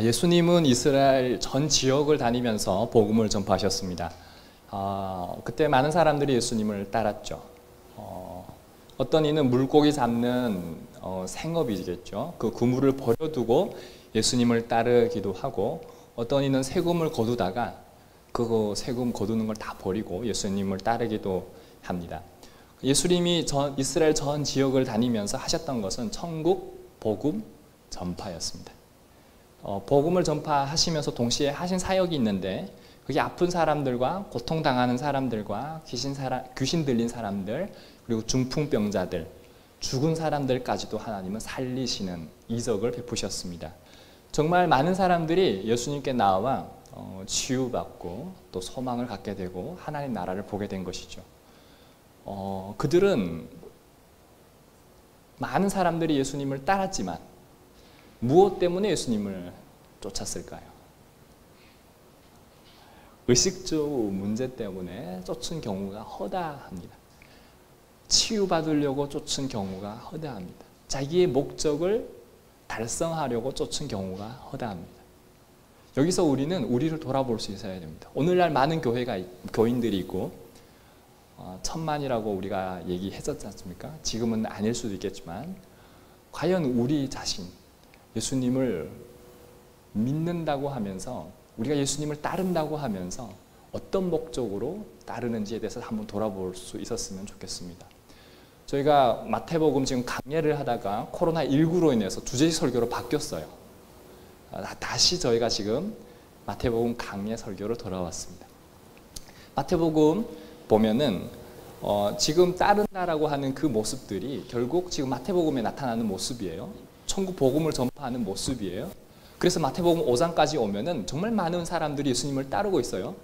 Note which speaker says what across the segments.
Speaker 1: 예수님은 이스라엘 전 지역을 다니면서 복음을 전파하셨습니다. 그때 많은 사람들이 예수님을 따랐죠. 어떤 이는 물고기 잡는 생업이겠죠. 그 그물을 버려두고 예수님을 따르기도 하고, 어떤 이는 세금을 거두다가 그 세금 거두는 걸 다 버리고 예수님을 따르기도 합니다. 예수님이 이스라엘 전 지역을 다니면서 하셨던 것은 천국 복음 전파였습니다. 복음을 전파하시면서 동시에 하신 사역이 있는데, 그게 아픈 사람들과 고통당하는 사람들과 귀신 들린 사람들, 그리고 중풍병자들, 죽은 사람들까지도 하나님은 살리시는 이적을 베푸셨습니다. 정말 많은 사람들이 예수님께 나와 치유받고 또 소망을 갖게 되고 하나님 나라를 보게 된 것이죠. 그들은 많은 사람들이 예수님을 따랐지만 무엇 때문에 예수님을 쫓았을까요? 의식주 문제 때문에 쫓은 경우가 허다합니다. 치유받으려고 쫓은 경우가 허다합니다. 자기의 목적을 달성하려고 쫓은 경우가 허다합니다. 여기서 우리는 우리를 돌아볼 수 있어야 됩니다. 오늘날 많은 교인들이 있고, 천만이라고 우리가 얘기했었지 않습니까? 지금은 아닐 수도 있겠지만, 과연 우리 자신, 예수님을 믿는다고 하면서, 우리가 예수님을 따른다고 하면서 어떤 목적으로 따르는지에 대해서 한번 돌아볼 수 있었으면 좋겠습니다. 저희가 마태복음 지금 강예를 하다가 코로나19로 인해서 주제 설교로 바뀌었어요. 다시 저희가 지금 마태복음 강예 설교로 돌아왔습니다. 마태복음 보면은 지금 따른다라고 하는 그 모습들이 결국 지금 마태복음에 나타나는 모습이에요. 천국 복음을 전파하는 모습이에요. 그래서 마태복음 5장까지 오면은 정말 많은 사람들이 예수님을 따르고 있어요.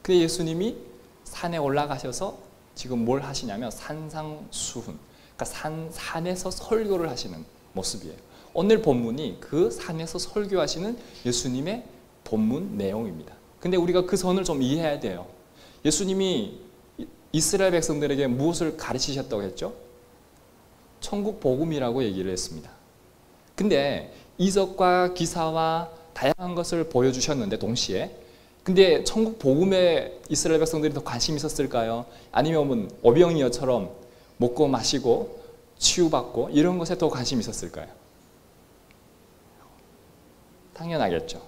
Speaker 1: 근데 예수님이 산에 올라가셔서 지금 뭘 하시냐면 산상수훈, 그러니까 산에서 설교를 하시는 모습이에요. 오늘 본문이 그 산에서 설교하시는 예수님의 본문 내용입니다. 근데 우리가 그 선을 좀 이해해야 돼요. 예수님이 이스라엘 백성들에게 무엇을 가르치셨다고 했죠? 천국 복음이라고 얘기를 했습니다. 근데 이적과 기사와 다양한 것을 보여주셨는데 동시에, 근데 천국 복음에 이스라엘 백성들이 더 관심이 있었을까요? 아니면 오병이어처럼 먹고 마시고 치유받고 이런 것에 더 관심이 있었을까요? 당연하겠죠.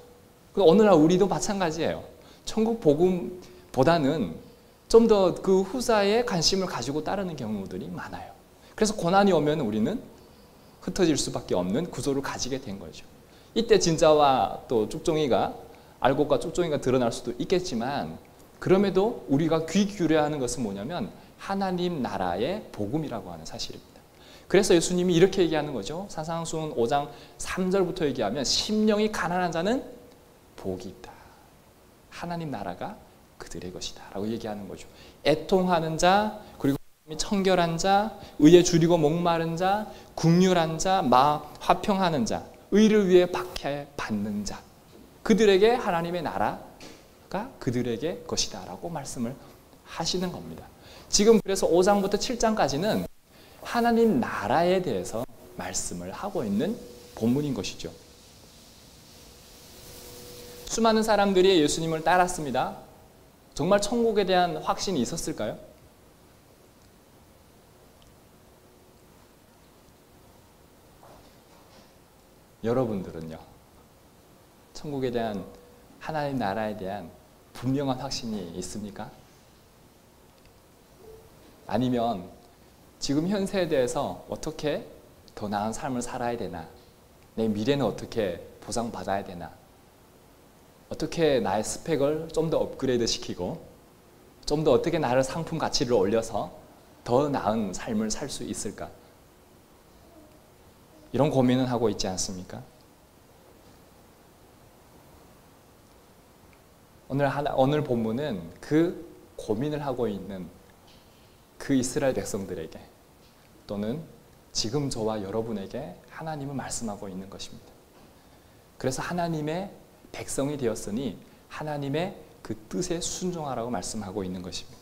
Speaker 1: 오늘날 우리도 마찬가지예요. 천국 복음보다는 좀 더 그 후사에 관심을 가지고 따르는 경우들이 많아요. 그래서 고난이 오면 우리는 흩어질 수밖에 없는 구조를 가지게 된 거죠. 이때 진짜와 또 쭉종이가, 알곡과 쭉종이가 드러날 수도 있겠지만, 그럼에도 우리가 귀 기울여야 하는 것은 뭐냐면 하나님 나라의 복음이라고 하는 사실입니다. 그래서 예수님이 이렇게 얘기하는 거죠. 산상수훈 5장 3절부터 얘기하면 심령이 가난한 자는 복이 있다. 하나님 나라가 그들의 것이다 라고 얘기하는 거죠. 애통하는 자, 그리고 청결한 자, 의에 줄이고 목마른 자, 긍휼한 자, 마음 화평하는 자, 의를 위해 박해받는 자, 그들에게 하나님의 나라가 그들에게 것이다 라고 말씀을 하시는 겁니다. 지금 그래서 5장부터 7장까지는 하나님 나라에 대해서 말씀을 하고 있는 본문인 것이죠. 수많은 사람들이 예수님을 따랐습니다. 정말 천국에 대한 확신이 있었을까요? 여러분들은요, 천국에 대한, 하나님 나라에 대한 분명한 확신이 있습니까? 아니면 지금 현세에 대해서 어떻게 더 나은 삶을 살아야 되나, 내 미래는 어떻게 보상받아야 되나, 어떻게 나의 스펙을 좀 더 업그레이드 시키고 좀 더 어떻게 나를 상품 가치를 올려서 더 나은 삶을 살 수 있을까, 이런 고민을 하고 있지 않습니까? 오늘 본문은 그 고민을 하고 있는 그 이스라엘 백성들에게, 또는 지금 저와 여러분에게 하나님은 말씀하고 있는 것입니다. 그래서 하나님의 백성이 되었으니 하나님의 그 뜻에 순종하라고 말씀하고 있는 것입니다.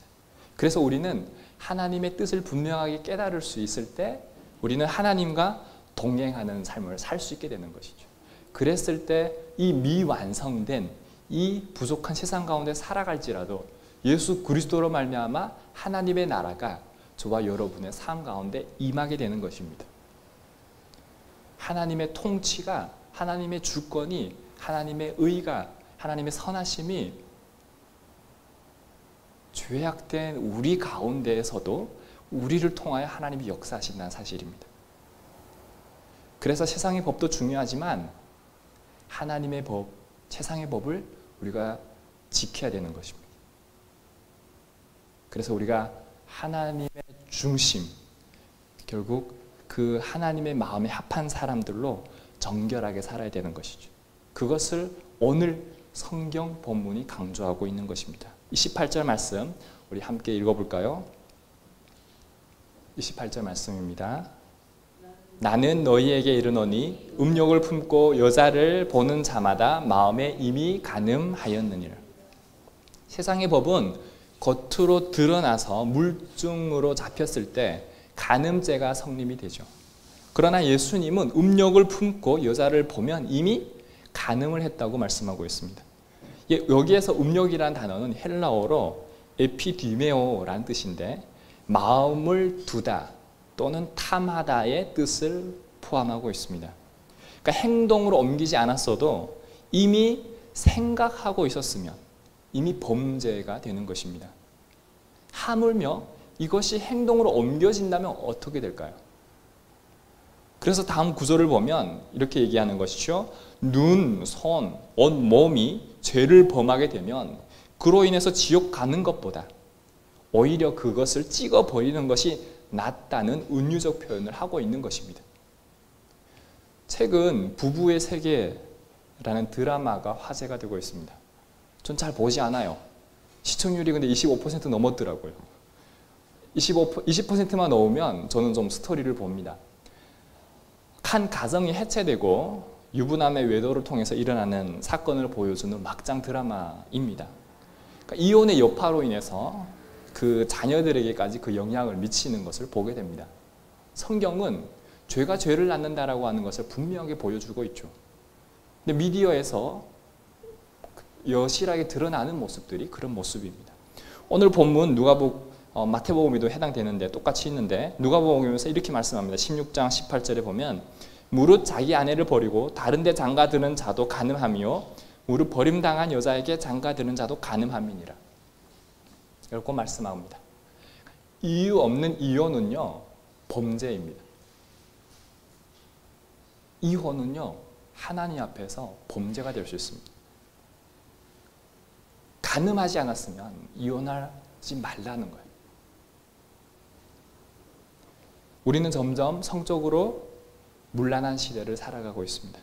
Speaker 1: 그래서 우리는 하나님의 뜻을 분명하게 깨달을 수 있을 때 우리는 하나님과 동행하는 삶을 살 수 있게 되는 것이죠. 그랬을 때 이 미완성된 이 부족한 세상 가운데 살아갈지라도 예수 그리스도로 말미암아 하나님의 나라가 저와 여러분의 삶 가운데 임하게 되는 것입니다. 하나님의 통치가, 하나님의 주권이, 하나님의 의가, 하나님의 선하심이 죄악된 우리 가운데에서도 우리를 통하여 하나님이 역사하신다는 사실입니다. 그래서 세상의 법도 중요하지만 하나님의 법, 세상의 법을 우리가 지켜야 되는 것입니다. 그래서 우리가 하나님의 중심, 결국 그 하나님의 마음에 합한 사람들로 정결하게 살아야 되는 것이죠. 그것을 오늘 성경 본문이 강조하고 있는 것입니다. 28절 말씀 우리 함께 읽어볼까요? 28절 말씀입니다. 나는 너희에게 이르노니 음욕을 품고 여자를 보는 자마다 마음에 이미 간음하였느니라. 세상의 법은 겉으로 드러나서 물증으로 잡혔을 때 간음죄가 성립이 되죠. 그러나 예수님은 음욕을 품고 여자를 보면 이미 간음을 했다고 말씀하고 있습니다. 여기에서 음욕이라는 단어는 헬라어로 에피디메오라는 뜻인데 마음을 두다 또는 탐하다의 뜻을 포함하고 있습니다. 그러니까 행동으로 옮기지 않았어도 이미 생각하고 있었으면 이미 범죄가 되는 것입니다. 하물며 이것이 행동으로 옮겨진다면 어떻게 될까요? 그래서 다음 구절을 보면 이렇게 얘기하는 것이죠. 눈, 손, 온 몸이 죄를 범하게 되면 그로 인해서 지옥 가는 것보다 오히려 그것을 찍어버리는 것이 낫다는 은유적 표현을 하고 있는 것입니다. 최근 부부의 세계라는 드라마가 화제가 되고 있습니다. 전 잘 보지 않아요. 시청률이 근데 25% 넘었더라고요. 20%만 넘으면 저는 좀 스토리를 봅니다. 한 가정이 해체되고 유부남의 외도를 통해서 일어나는 사건을 보여주는 막장 드라마입니다. 그러니까 이혼의 여파로 인해서 그 자녀들에게까지 그 영향을 미치는 것을 보게 됩니다. 성경은 죄가 죄를 낳는다라고 하는 것을 분명하게 보여주고 있죠. 근데 미디어에서 여실하게 드러나는 모습들이 그런 모습입니다. 오늘 본문 마태복음에도 해당되는데 똑같이 있는데 누가복음에서 이렇게 말씀합니다. 16장 18절에 보면 무릇 자기 아내를 버리고 다른 데 장가드는 자도 간음하며 무릇 버림당한 여자에게 장가드는 자도 간음함이니라. 이렇게 말씀합니다. 이유 없는 이혼은요 범죄입니다. 이혼은요 하나님 앞에서 범죄가 될 수 있습니다. 간음하지 않았으면 이혼하지 말라는 거예요. 우리는 점점 성적으로 문란한 시대를 살아가고 있습니다.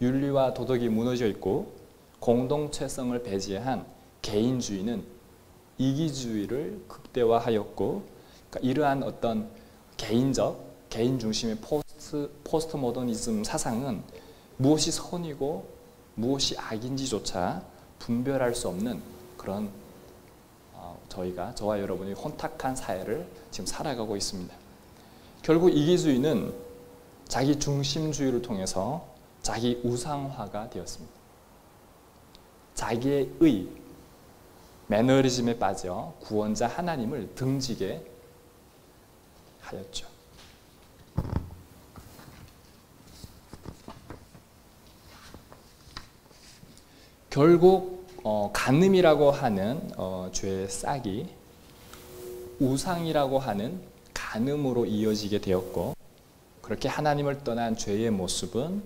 Speaker 1: 윤리와 도덕이 무너져 있고 공동체성을 배제한 개인주의는 이기주의를 극대화하였고, 그러니까 이러한 어떤 개인 중심의 포스트 모더니즘 사상은 무엇이 선이고 무엇이 악인지조차 분별할 수 없는 그런 저와 여러분이 혼탁한 사회를 지금 살아가고 있습니다. 결국 이기주의는 자기 중심주의를 통해서 자기 우상화가 되었습니다. 자기의 의, 매너리즘에 빠져 구원자 하나님을 등지게 하였죠. 결국 간음이라고 하는 죄의 싹이 우상이라고 하는 간음으로 이어지게 되었고, 그렇게 하나님을 떠난 죄의 모습은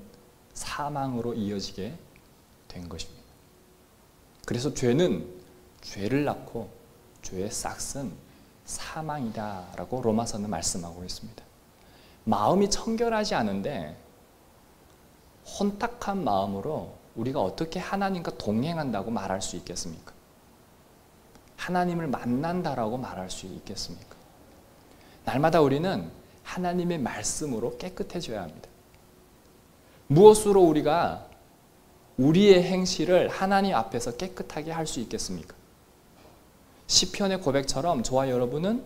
Speaker 1: 사망으로 이어지게 된 것입니다. 그래서 죄는 죄를 낳고 죄의 싹은 사망이다라고 로마서는 말씀하고 있습니다. 마음이 청결하지 않은데 혼탁한 마음으로 우리가 어떻게 하나님과 동행한다고 말할 수 있겠습니까? 하나님을 만난다라고 말할 수 있겠습니까? 날마다 우리는 하나님의 말씀으로 깨끗해져야 합니다. 무엇으로 우리가 우리의 행실을 하나님 앞에서 깨끗하게 할 수 있겠습니까? 시편의 고백처럼 저와 여러분은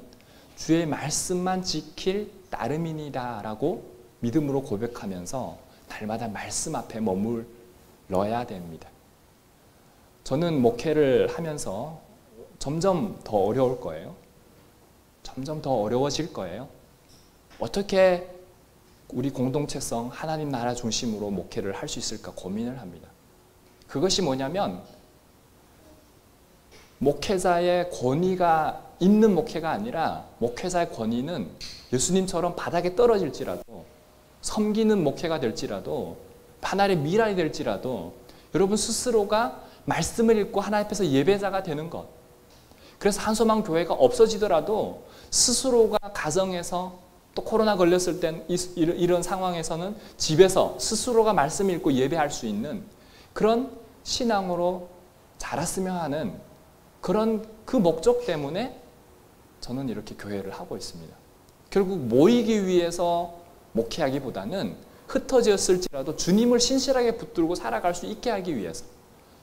Speaker 1: 주의 말씀만 지킬 따름이니다라고 믿음으로 고백하면서 날마다 말씀 앞에 머물러야 됩니다. 저는 목회를 하면서 점점 더 어려울 거예요. 점점 더 어려워질 거예요. 어떻게 우리 공동체성 하나님 나라 중심으로 목회를 할 수 있을까 고민을 합니다. 그것이 뭐냐면 목회자의 권위가 있는 목회가 아니라 목회자의 권위는 예수님처럼 바닥에 떨어질지라도 섬기는 목회가 될지라도 하나님의 미랄이 될지라도 여러분 스스로가 말씀을 읽고 하나님 앞에서 예배자가 되는 것. 그래서 한소망 교회가 없어지더라도 스스로가 가정에서 또 코로나 걸렸을 땐 이런 상황에서는 집에서 스스로가 말씀 읽고 예배할 수 있는 그런 신앙으로 자랐으면 하는 그런 그 목적 때문에 저는 이렇게 교회를 하고 있습니다. 결국 모이기 위해서 목회하기보다는 흩어졌을지라도 주님을 신실하게 붙들고 살아갈 수 있게 하기 위해서.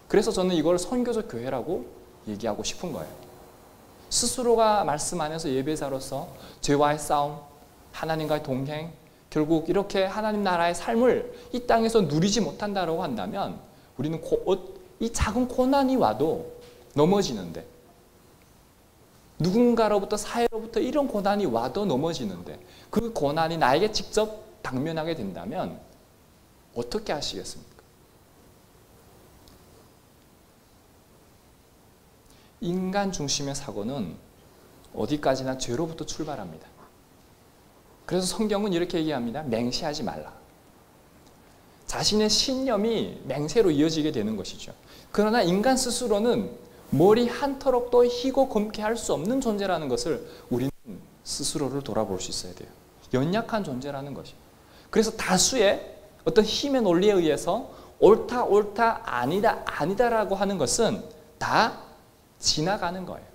Speaker 1: 그래서 저는 이걸 선교적 교회라고 얘기하고 싶은 거예요. 스스로가 말씀 안에서 예배자로서 죄와의 싸움, 하나님과의 동행, 결국 이렇게 하나님 나라의 삶을 이 땅에서 누리지 못한다고 한다면 우리는 이 작은 고난이 와도 넘어지는데, 누군가로부터 사회로부터 이런 고난이 와도 넘어지는데 그 고난이 나에게 직접 당면하게 된다면 어떻게 하시겠습니까? 인간 중심의 사고는 어디까지나 죄로부터 출발합니다. 그래서 성경은 이렇게 얘기합니다. 맹세하지 말라. 자신의 신념이 맹세로 이어지게 되는 것이죠. 그러나 인간 스스로는 머리 한 터럭도 희고 검게 할 수 없는 존재라는 것을 우리는 스스로를 돌아볼 수 있어야 돼요. 연약한 존재라는 것이. 그래서 다수의 어떤 힘의 논리에 의해서 옳다 아니다라고 하는 것은 다 지나가는 거예요.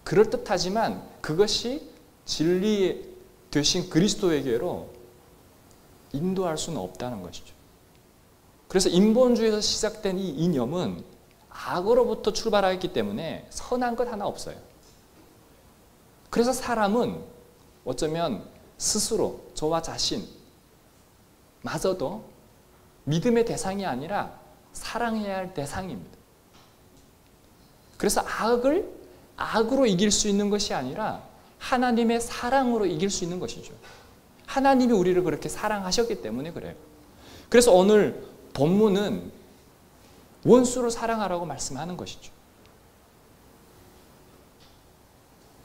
Speaker 1: 그럴듯하지만 그것이 진리 되신 그리스도에게로 인도할 수는 없다는 것이죠. 그래서 인본주의에서 시작된 이 이념은 악으로부터 출발하기 때문에 선한 것 하나 없어요. 그래서 사람은 어쩌면 스스로 저와 자신 마저도 믿음의 대상이 아니라 사랑해야 할 대상입니다. 그래서 악을 악으로 이길 수 있는 것이 아니라 하나님의 사랑으로 이길 수 있는 것이죠. 하나님이 우리를 그렇게 사랑하셨기 때문에 그래요. 그래서 오늘 본문은 원수를 사랑하라고 말씀하는 것이죠.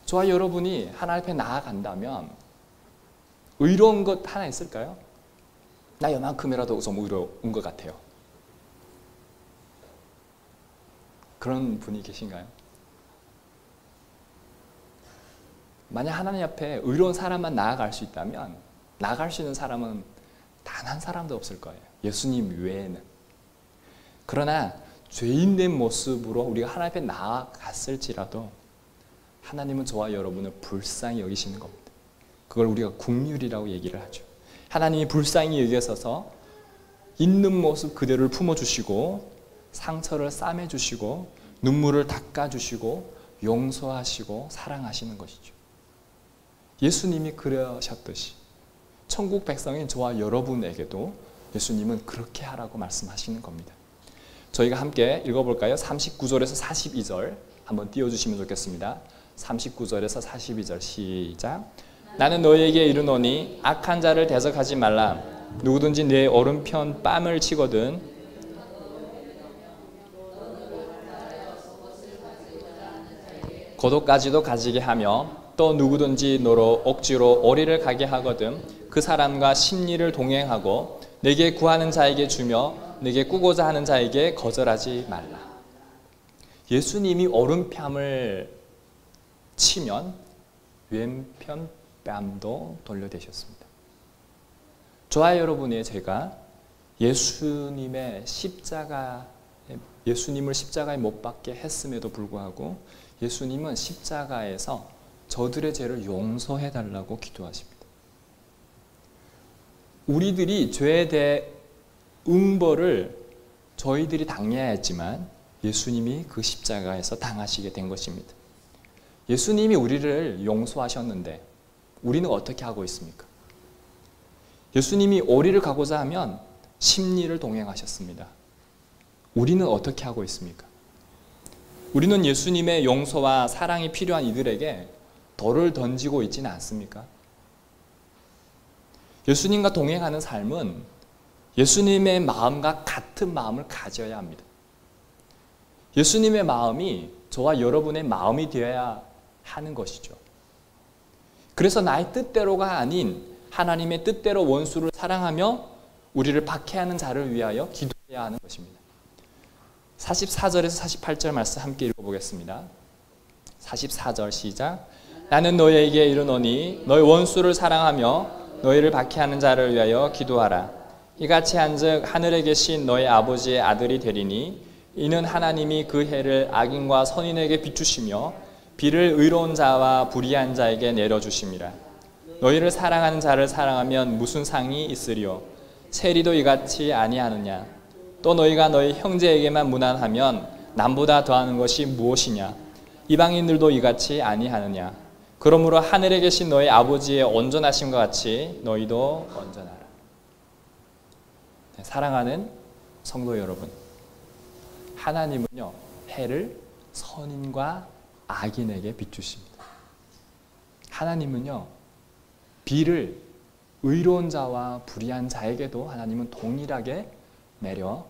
Speaker 1: 저와 여러분이 하나님 앞에 나아간다면 의로운 것 하나 있을까요? 나 요만큼이라도 좀 의로운 것 같아요. 그런 분이 계신가요? 만약 하나님 앞에 의로운 사람만 나아갈 수 있다면 나아갈 수 있는 사람은 단 한 사람도 없을 거예요. 예수님 외에는. 그러나 죄인된 모습으로 우리가 하나님 앞에 나아갔을지라도 하나님은 저와 여러분을 불쌍히 여기시는 겁니다. 그걸 우리가 긍휼이라고 얘기를 하죠. 하나님이 불쌍히 여기셔서 있는 모습 그대로를 품어주시고 상처를 싸매주시고 눈물을 닦아주시고 용서하시고 사랑하시는 것이죠. 예수님이 그러셨듯이 천국 백성인 저와 여러분에게도 예수님은 그렇게 하라고 말씀하시는 겁니다. 저희가 함께 읽어볼까요? 39절에서 42절 한번 띄워주시면 좋겠습니다. 39절에서 42절 시작. 나는 너희에게 이르노니 악한 자를 대적하지 말라. 누구든지 내 오른편 뺨을 치거든 고도까지도 가지게 하며 또 누구든지 너로 억지로 어리를 가게 하거든 그 사람과 심리를 동행하고 내게 구하는 자에게 주며 내게 꾸고자 하는 자에게 거절하지 말라. 예수님이 오른뺨을 치면 왼편 뺨도 돌려대셨습니다. 저와 여러분의 제가 예수님을 십자가에 못 박게 했음에도 불구하고 예수님은 십자가에서 저들의 죄를 용서해 달라고 기도하십니다. 우리들이 죄에 대해 응벌을 저희들이 당해야 했지만 예수님이 그 십자가에서 당하시게 된 것입니다. 예수님이 우리를 용서하셨는데 우리는 어떻게 하고 있습니까? 예수님이 오리를 가고자 하면 십리를 동행하셨습니다. 우리는 어떻게 하고 있습니까? 우리는 예수님의 용서와 사랑이 필요한 이들에게 돌을 던지고 있지는 않습니까? 예수님과 동행하는 삶은 예수님의 마음과 같은 마음을 가져야 합니다. 예수님의 마음이 저와 여러분의 마음이 되어야 하는 것이죠. 그래서 나의 뜻대로가 아닌 하나님의 뜻대로 원수를 사랑하며 우리를 박해하는 자를 위하여 기도해야 하는 것입니다. 44절에서 48절 말씀 함께 읽어보겠습니다. 44절 시작. 나는 너희에게 이르노니 너희 원수를 사랑하며 너희를 박해하는 자를 위하여 기도하라. 이같이 한즉 하늘에 계신 너희 아버지의 아들이 되리니 이는 하나님이 그 해를 악인과 선인에게 비추시며 비를 의로운 자와 불의한 자에게 내려주심이라. 너희를 사랑하는 자를 사랑하면 무슨 상이 있으리요? 세리도 이같이 아니하느냐? 또 너희가 너희 형제에게만 무난하면 남보다 더하는 것이 무엇이냐? 이방인들도 이같이 아니하느냐? 그러므로 하늘에 계신 너희 아버지의 온전하심과 같이 너희도 온전하라. 사랑하는 성도 여러분, 하나님은요 해를 선인과 악인에게 비추십니다. 하나님은요 비를 의로운 자와 불의한 자에게도 하나님은 동일하게 내려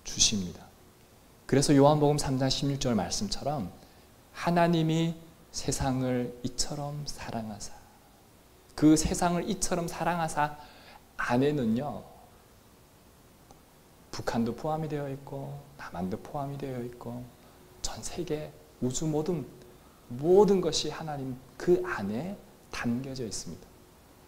Speaker 1: 주십니다. 그래서 요한복음 3장 16절 말씀처럼 하나님이 세상을 이처럼 사랑하사, 그 세상을 이처럼 사랑하사 안에는요 북한도 포함이 되어 있고 남한도 포함이 되어 있고 전 세계 우주 모든 것이 하나님 그 안에 담겨져 있습니다.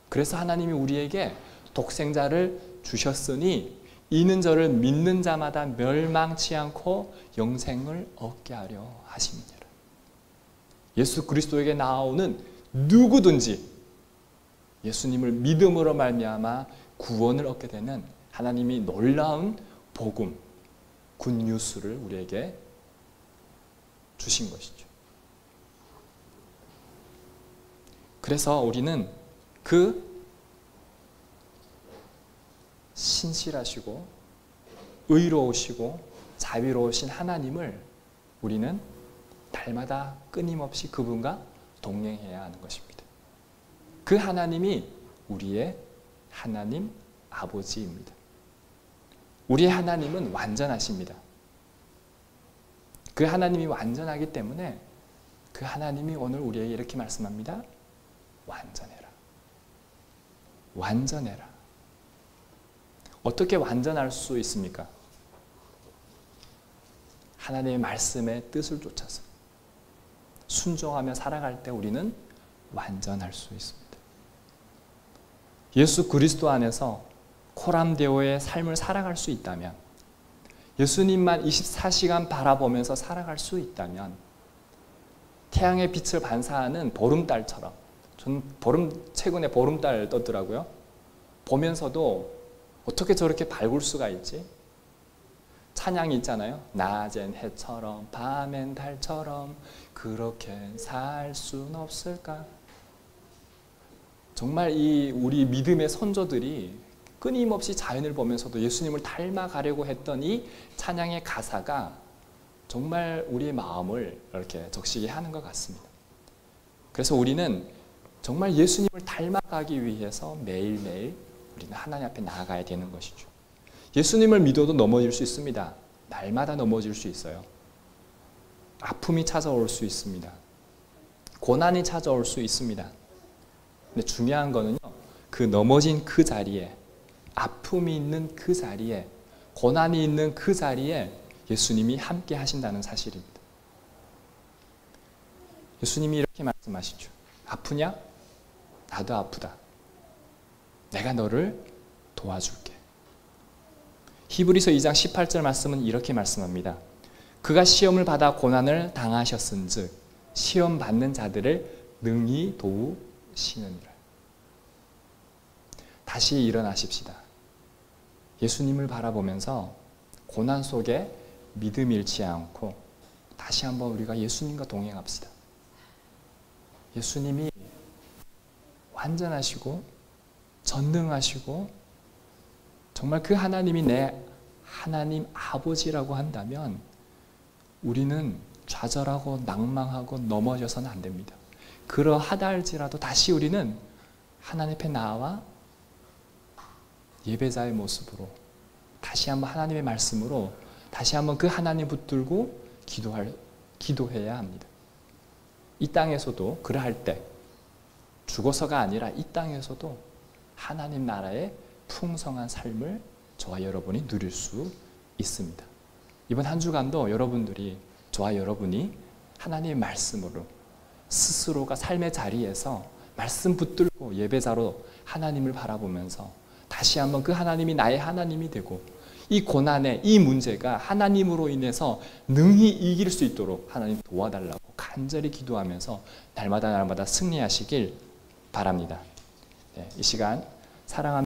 Speaker 1: 그래서 하나님이 우리에게 독생자를 주셨으니 이는 저를 믿는 자마다 멸망치 않고 영생을 얻게 하려 하심이니라. 예수 그리스도에게 나오는 누구든지 예수님을 믿음으로 말미암아 구원을 얻게 되는 하나님이 놀라운 복음, 굿뉴스를 우리에게 주신 것이죠. 그래서 우리는 그 신실하시고 의로우시고 자비로우신 하나님을 우리는 날마다 끊임없이 그분과 동행해야 하는 것입니다. 그 하나님이 우리의 하나님 아버지입니다. 우리의 하나님은 완전하십니다. 그 하나님이 완전하기 때문에 그 하나님이 오늘 우리에게 이렇게 말씀합니다. 완전해라. 완전해라. 어떻게 완전할 수 있습니까? 하나님의 말씀의 뜻을 쫓아서 순종하며 살아갈 때 우리는 완전할 수 있습니다. 예수 그리스도 안에서 코람데오의 삶을 살아갈 수 있다면, 예수님만 24시간 바라보면서 살아갈 수 있다면, 태양의 빛을 반사하는 보름달처럼, 전 최근에 보름달 떴더라고요. 보면서도 어떻게 저렇게 밝을 수가 있지? 찬양이 있잖아요. 낮엔 해처럼 밤엔 달처럼 그렇게 살 순 없을까? 정말 이 우리 믿음의 선조들이 끊임없이 자연을 보면서도 예수님을 닮아가려고 했던 이 찬양의 가사가 정말 우리의 마음을 이렇게 적시게 하는 것 같습니다. 그래서 우리는 정말 예수님을 닮아가기 위해서 매일매일 우리는 하나님 앞에 나아가야 되는 것이죠. 예수님을 믿어도 넘어질 수 있습니다. 날마다 넘어질 수 있어요. 아픔이 찾아올 수 있습니다. 고난이 찾아올 수 있습니다. 근데 중요한 거는요, 그 넘어진 그 자리에, 아픔이 있는 그 자리에, 고난이 있는 그 자리에 예수님이 함께 하신다는 사실입니다. 예수님이 이렇게 말씀하시죠. 아프냐? 나도 아프다. 내가 너를 도와줄게. 히브리서 2장 18절 말씀은 이렇게 말씀합니다. 그가 시험을 받아 고난을 당하셨은즉 시험 받는 자들을 능히 도우시느니라. 다시 일어나십시다. 예수님을 바라보면서 고난 속에 믿음 잃지 않고 다시 한번 우리가 예수님과 동행합시다. 예수님이 완전하시고 전능하시고 정말 그 하나님이 내 하나님 아버지라고 한다면 우리는 좌절하고 낭망하고 넘어져서는 안 됩니다. 그러하다 할지라도 다시 우리는 하나님 앞에 나와 예배자의 모습으로 다시 한번 하나님의 말씀으로 다시 한번 그 하나님 붙들고 기도해야 합니다. 이 땅에서도 그러할 때 죽어서가 아니라 이 땅에서도 하나님 나라의 풍성한 삶을 저와 여러분이 누릴 수 있습니다. 이번 한 주간도 여러분들이 저와 여러분이 하나님의 말씀으로 스스로가 삶의 자리에서 말씀 붙들고 예배자로 하나님을 바라보면서 다시 한번 그 하나님이 나의 하나님이 되고 이 고난의 이 문제가 하나님으로 인해서 능히 이길 수 있도록 하나님 도와달라고 간절히 기도하면서 날마다 승리하시길 바랍니다. 이 시간 사랑합니다.